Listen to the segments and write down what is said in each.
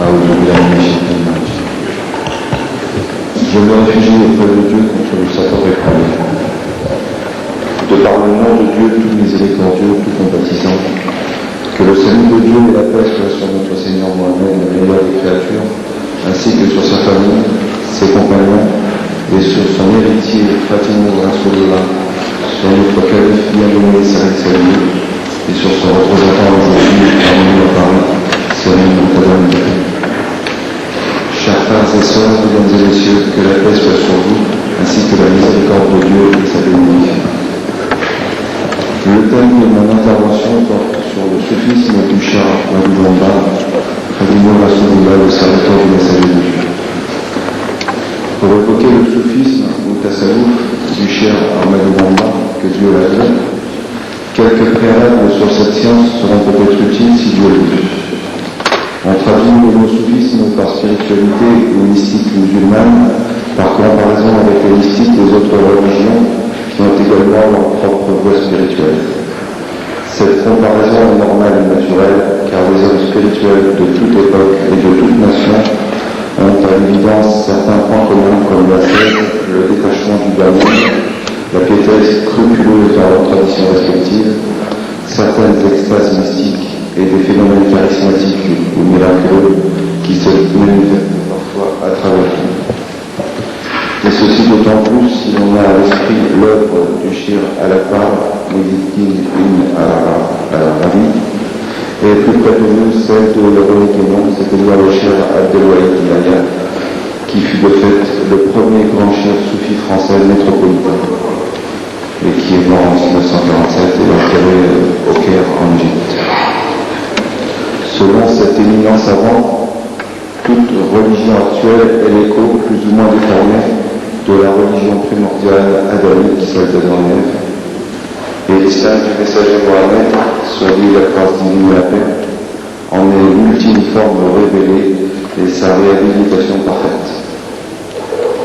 أعوذ بالله من الشيطان الرجيم. Je me réfugie auprès de Dieu contre le Satan répandu. De par le nom de Dieu tout miséricordieux, tout compatissant, que le salut de Dieu et la paix soient sur notre Seigneur Mohammed, le meilleur des créatures, ainsi que sur sa famille, ses compagnons, et sur son héritier Fatima Rasulullah, sur notre calife bien-aimé Saïd Saïd, et sur son représentant aujourd'hui parmi nous à Paris, Salim Moukadam Bakri. Chers frères et sœurs, mesdames et messieurs, que la paix soit sur vous, ainsi que la miséricorde de Dieu et sa bénédiction. Le thème de mon intervention porte sur le soufisme du Cheikh Ahmadou Bamba, Fatima Rasulullah, le serviteur du messager de Dieu. Pour évoquer le soufisme ou tasawwuf du Cheikh Ahmadou Bamba, que Dieu l'aime, quelques préalables sur cette science seront peut-être utiles si Dieu le veut. On traduit le mot soufisme par spiritualité ou mystique musulmane, par comparaison avec les mystiques des autres religions qui ont également leur propre voie spirituelle. Cette comparaison est normale et naturelle, car les hommes spirituels de toute époque et de toute nation ont à l'évidence certains points communs comme la foi, le détachement du bas monde, la piété scrupuleuse dans leurs traditions respectives, certaines extases mystiques et des phénomènes charismatiques ou miraculeux qui se manifestent parfois à travers tout. Et ceci d'autant plus si l'on a à l'esprit l'œuvre du Shir al-Akbar, Muhyiddin ibn Arabi, et plus près de nous celle de l'héroïque nom, c'est-à-dire le Shir Abdelwahid Inaya, qui fut de fait le premier grand shir soufi français métropolitain, et qui est mort en 1947 et enterré au Caire en Égypte. Selon cet éminent savant, toute religion actuelle est l'écho, plus ou moins déformé, de la religion primordiale adamique, celle d'Adam et Ève. Et l'islam du messager Mohammed, soit lui la grâce divine et la paix, en est multiniforme révélée et sa réhabilitation parfaite.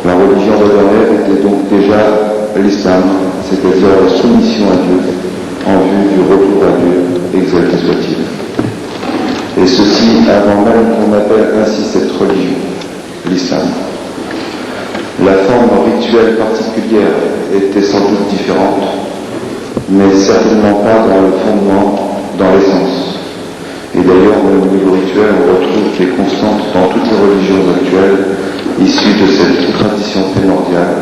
La religion d'Adam et Ève était donc déjà l'islam, c'est-à-dire la soumission à Dieu, en vue du retour à Dieu, exalté soit-il. Et ceci avant même qu'on appelle ainsi cette religion, l'islam. La forme rituelle particulière était sans doute différente, mais certainement pas dans le fondement, dans l'essence. Et d'ailleurs, même au niveau rituel, on retrouve des constantes dans toutes les religions actuelles, issues de cette tradition primordiale,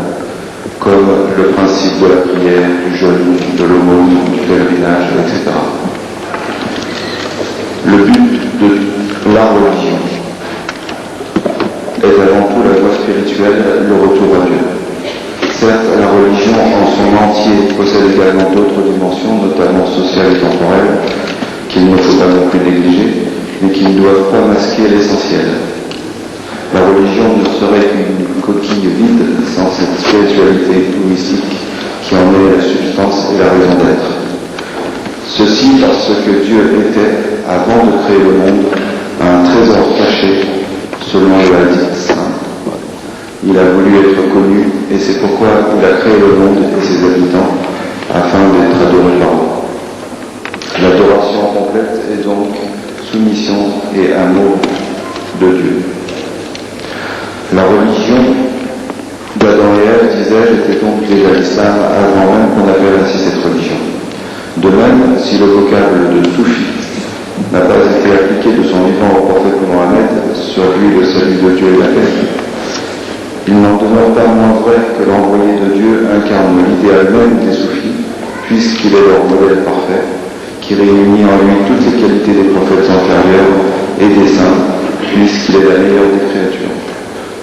comme le principe de la prière, du jeûne, de l'aumône, du pèlerinage, etc. Le but de la religion est avant tout la voie spirituelle, le retour à Dieu. Certes, la religion en son entier possède également d'autres dimensions, notamment sociales et temporelles, qu'il ne faut pas non plus négliger, mais qui ne doivent pas masquer l'essentiel. La religion ne serait qu'une coquille vide sans cette spiritualité ou mystique qui en est la substance et la raison d'être. Ceci parce que Dieu était, avant de créer le monde, un trésor caché, selon le hadith saint. Il a voulu être connu, et c'est pourquoi il a créé le monde et ses habitants, afin d'être adoré par eux. L'adoration complète est donc soumission et amour de Dieu. La religion d'Adam et Ève, disais-je, était donc déjà l'islam avant même qu'on appelle ainsi cette religion. De même, si le vocable de soufi n'a pas été appliqué de son vivant au prophète Mohammed, sur lui le salut de Dieu et la paix, il n'en demeure pas moins vrai que l'envoyé de Dieu incarne l'idéal même des soufis, puisqu'il est leur modèle parfait, qui réunit en lui toutes les qualités des prophètes antérieurs et des saints, puisqu'il est la meilleure des créatures.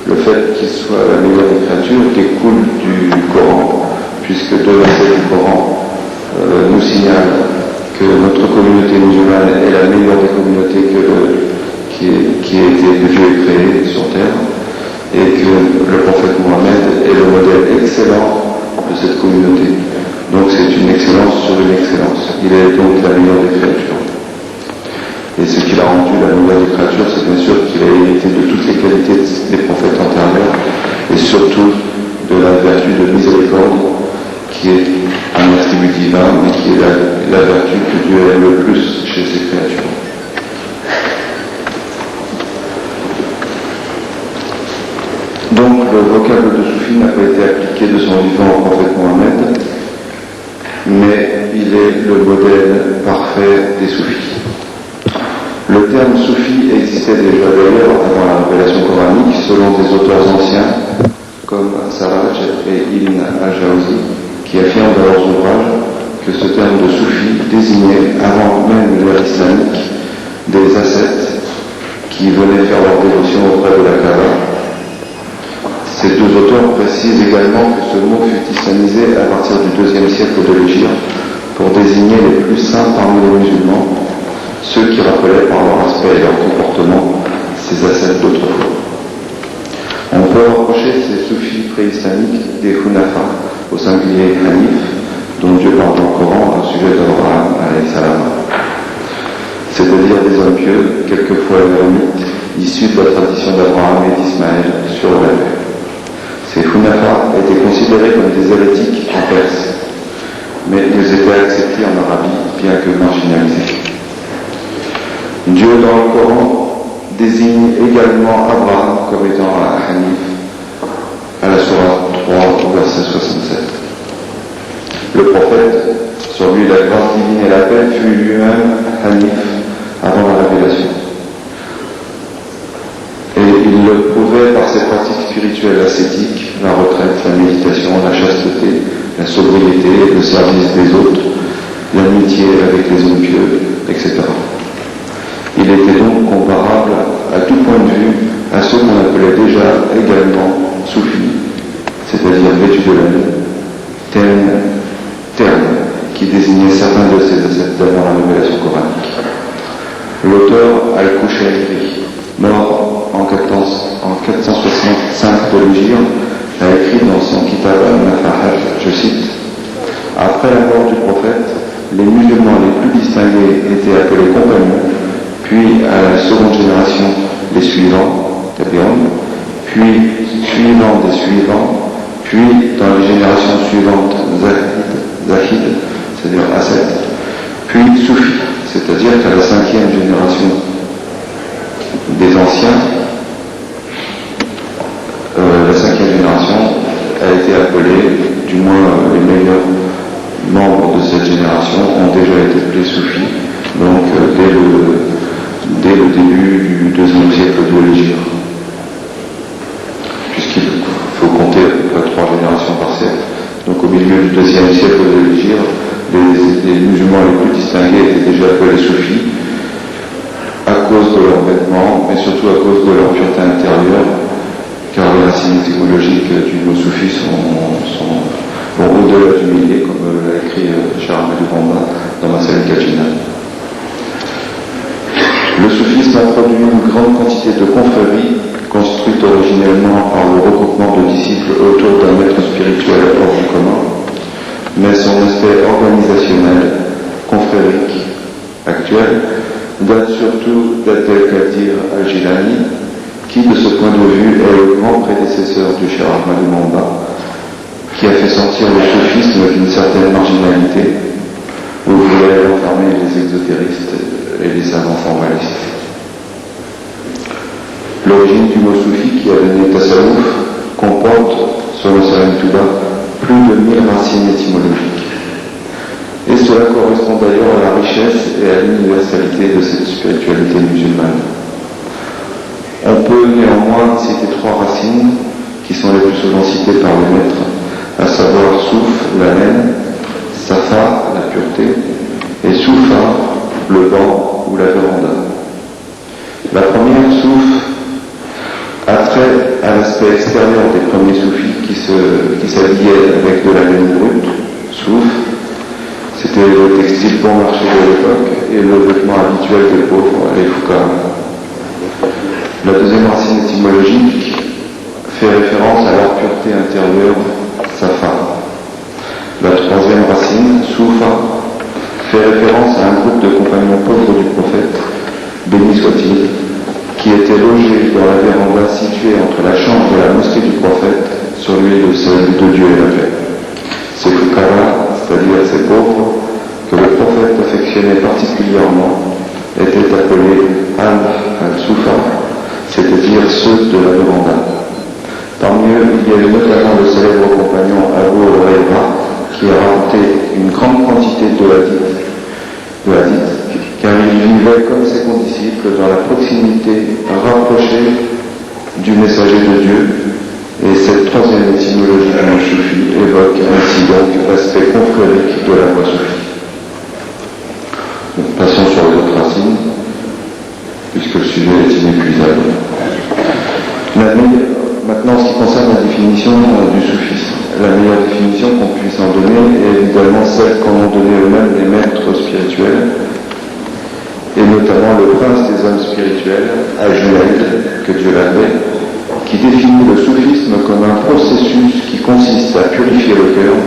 Le fait qu'il soit la meilleure des créatures découle du Coran, puisque deux versets du Coran nous signalent que notre communauté musulmane est la meilleure des communautés qui a été que Dieu ait créée sur terre, et que le prophète Mohammed est le modèle excellent de cette communauté. Donc c'est une excellence sur une excellence. Il est donc la meilleure des créatures. Et ce qui l'a rendu la meilleure des créatures, c'est bien sûr qu'il a hérité de toutes les qualités des prophètes antérieurs, et surtout de la vertu de miséricorde, qui est un attribut divin, mais qui est la vertu que Dieu aime le plus chez ses créatures. le vocable de soufi n'a pas été appliqué de son vivant au prophète Mohammed, mais il est le modèle parfait des soufis. Le terme soufi existait déjà d'ailleurs avant la révélation coranique selon des auteurs anciens comme Sarraj et Ibn al-Jawzi qui affirment dans leurs ouvrages que ce terme de soufi désignait avant même l'ère islamique des ascètes qui venaient faire leur dévotion auprès de la Kaaba. Ces deux auteurs précisent également que ce mot fut islamisé à partir du IIe siècle de l'Hégire pour désigner les plus saints parmi les musulmans, ceux qui rappelaient par leur aspect et leur comportement ces ascètes d'autrefois. On peut rapprocher ces soufis pré-islamiques des Hunafa, au singulier Hanif, dont Dieu parle dans le Coran au sujet d'Abraham alayhi salam. C'est-à-dire des hommes pieux, quelquefois ermites, issus de la tradition d'Abraham et d'Ismaël sur la terre. Ces Hunafa étaient considérés comme des hérétiques en Perse, mais ils étaient acceptés en Arabie, bien que marginalisés. Dieu dans le Coran désigne également Abraham comme étant un Hanif à la sourate 3, verset 67. Le prophète, sur lui la grâce divine et la paix, fut lui-même Hanif avant la révélation. Et il le prouvait par ses pratiques spirituelles ascétiques, la retraite, la méditation, la chasteté, la sobriété, le service des autres, l'amitié avec les hommes pieux, etc. Il était donc comparable à tout point de vue à ceux qu'on appelait déjà également soufis, c'est-à-dire vêtus de laine, terme qui désignait certains de ces ascètes avant la révélation coranique. L'auteur Al-Kushairi, mort en 465 de l'Hégire, a écrit dans son Kitab al-Nafahaj, je cite, « Après la mort du prophète, les musulmans les plus distingués étaient appelés compagnons, puis à la seconde génération les suivants, Tabi'un, puis suivants des suivants, puis dans les générations suivantes Zahid, c'est-à-dire Ascète, puis Soufi, c'est-à-dire qu'à la 5e génération des anciens, la 5e génération a été appelée, du moins les meilleurs membres de cette génération ont déjà été appelés soufis, donc dès le début du IIe siècle de l'Hégire, puisqu'il faut compter à peu près 3 générations par siècle. Donc au milieu du IIe siècle de l'Hégire, les musulmans les plus distingués étaient déjà appelés soufis à cause de leurs vêtements, mais surtout à cause de leur pureté intérieure, car les racines étymologiques du mot soufi vont au-delà du millier, comme l'a écrit Cheikh Ahmadou Bamba dans Masalika Jinan. Le soufisme a produit une grande quantité de confréries construites originellement par le regroupement de disciples autour d'un maître spirituel hors du commun, mais son aspect organisationnel, confrérique, actuel, date surtout d'Abdel Qadir al-Jilani, qui de ce point de vue est le grand prédécesseur du Cheikh Ahmadou Bamba, qui a fait sortir le soufisme d'une certaine marginalité où voulait enfermer les exotéristes et les savants formalistes. L'origine du mot soufi qui a donné tasawwuf comporte, selon Salim Touba, plus de 1000 racines étymologiques. Et cela correspond d'ailleurs à la richesse et à l'universalité de cette spiritualité musulmane. On peut néanmoins citer 3 racines qui sont les plus souvent citées par les maîtres, à savoir souf, la laine, safa, la pureté, et soufa, le banc ou la véranda. La première, souf, a trait à l'aspect extérieur des premiers soufis qui s'habillaient avec de la laine brute, souf. C'était le textile bon marché de l'époque et le vêtement habituel des pauvres, les foukas. La deuxième racine étymologique fait référence à leur pureté intérieure, safa. La troisième racine, soufa, fait référence à un groupe de compagnons pauvres du prophète, béni soit-il, qui était logé dans la véranda située entre la chambre et la mosquée du prophète, sur lui le salut de Dieu et la paix. Ces fukara, c'est-à-dire ces pauvres, que le prophète affectionnait particulièrement, étaient appelés al-soufa, c'est-à-dire ceux de la véranda. Par Parmi eux, il y avait notamment le célèbre compagnon Abu Huraira, qui a raconté une grande quantité de hadiths, car il vivait comme ses condisciples dans la proximité rapprochée du messager de Dieu. Et cette troisième étymologie du mot soufi évoque ainsi donc l'aspect confrérique de la voie soufie. Passons sur les autres racines, puisque le sujet est inépuisable. Maintenant, en ce qui concerne la définition du soufisme, la meilleure définition qu'on puisse en donner est évidemment celle qu'en ont donné eux-mêmes les maîtres spirituels, et notamment le prince des hommes spirituels, Al-Junayd, que Dieu l'avait, qui définit le soufisme comme un processus qui consiste à purifier le cœur,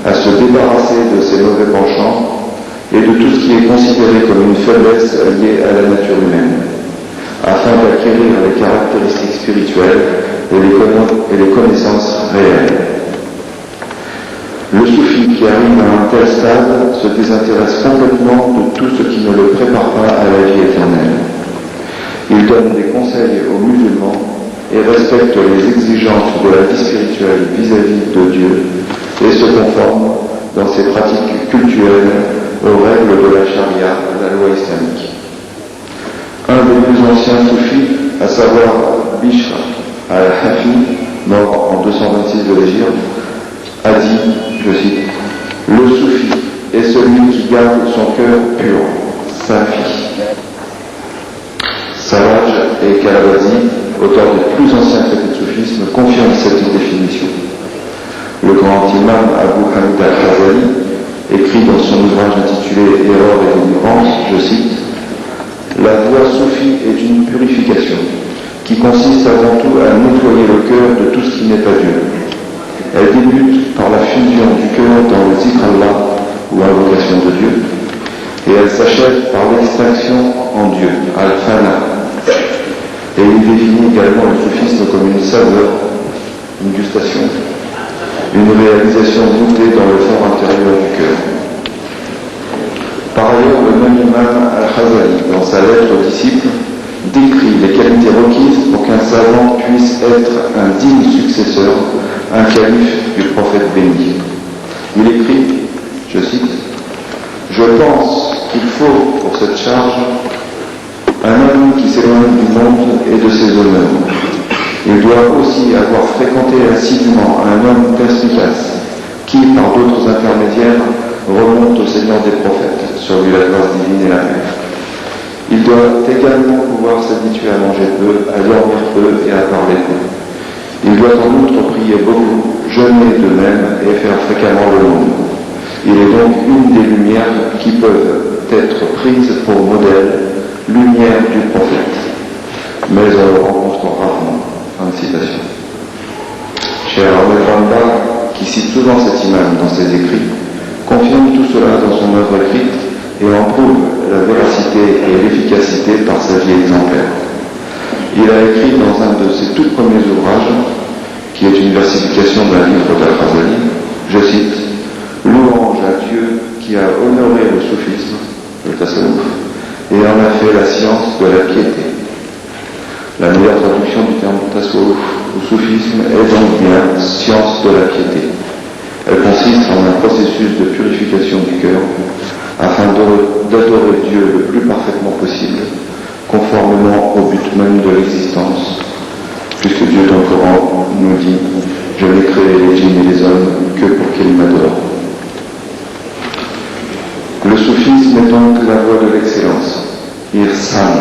à se débarrasser de ses mauvais penchants et de tout ce qui est considéré comme une faiblesse liée à la nature humaine, afin d'acquérir les caractéristiques spirituelles et les connaissances réelles. Le soufi qui arrive à un tel stade se désintéresse complètement de tout ce qui ne le prépare pas à la vie éternelle. Il donne des conseils aux musulmans et respecte les exigences de la vie spirituelle vis-à-vis de Dieu et se conforme dans ses pratiques cultuelles aux règles de la charia, la loi islamique. Un des plus anciens soufis, à savoir Bishr al-Hafi, mort en 226 de l'Hégire, a dit, je cite, « Le soufi est celui qui garde son cœur pur, safi. » Saraj et Kalabazi, auteur des plus anciens traités de soufisme, confirment cette définition. Le grand imam Abu Hamid al-Ghazali écrit dans son ouvrage intitulé « Erreur et délivrance », je cite, « La voie soufie est une purification qui consiste avant tout à nettoyer le cœur de tout ce qui n'est pas Dieu. Elle débute par la fusion du cœur dans le zikr Allah, ou invocation de Dieu, et elle s'achève par l'extinction en Dieu, al-Fana. Et il définit également le soufisme comme une saveur, une gustation, une réalisation goûtée dans le fond intérieur du cœur. Par ailleurs, le même imam al-Ghazali, dans sa lettre aux disciples, décrit les qualités requises pour qu'un savant puisse être un digne successeur, un calife du prophète béni. Il écrit, je cite, « Je pense qu'il faut pour cette charge un homme qui s'éloigne du monde et de ses honneurs. Il doit aussi avoir fréquenté assidûment un homme perspicace qui, par d'autres intermédiaires, remonte au Seigneur des prophètes, sur lui la grâce divine et la paix. Il doit également pouvoir s'habituer à manger peu, à dormir peu et à parler peu. Il doit en outre prier beaucoup, jeûner de même et faire fréquemment le monde. Il est donc une des lumières qui peuvent être prises pour modèle, lumière du prophète. Mais on le rencontre rarement. » Fin de citation. Cher Ahmed Randa, qui cite souvent cet imam dans ses écrits, confirme tout cela dans son œuvre écrite et en prouve la véracité et l'efficacité par sa vie exemplaire. Il a écrit dans un de ses tout premiers ouvrages, qui est une versification d'un livre d'Al-Ghazali, je cite, « Louange à Dieu qui a honoré le soufisme, le tasawwuf, et en a fait la science de la piété. » La meilleure traduction du terme tasawwuf ou soufisme est donc bien science de la piété. Elle consiste en un processus de purification du cœur afin d'adorer Dieu le plus parfaitement possible, conformément au but même de l'existence, puisque Dieu dans le Coran nous dit « Je n'ai créé les djinns et les hommes que pour qu'ils m'adorent ». Le soufisme est donc la voie de l'excellence, Irsan,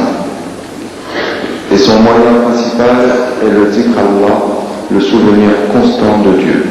et son moyen principal est le zikr Allah, le souvenir constant de Dieu.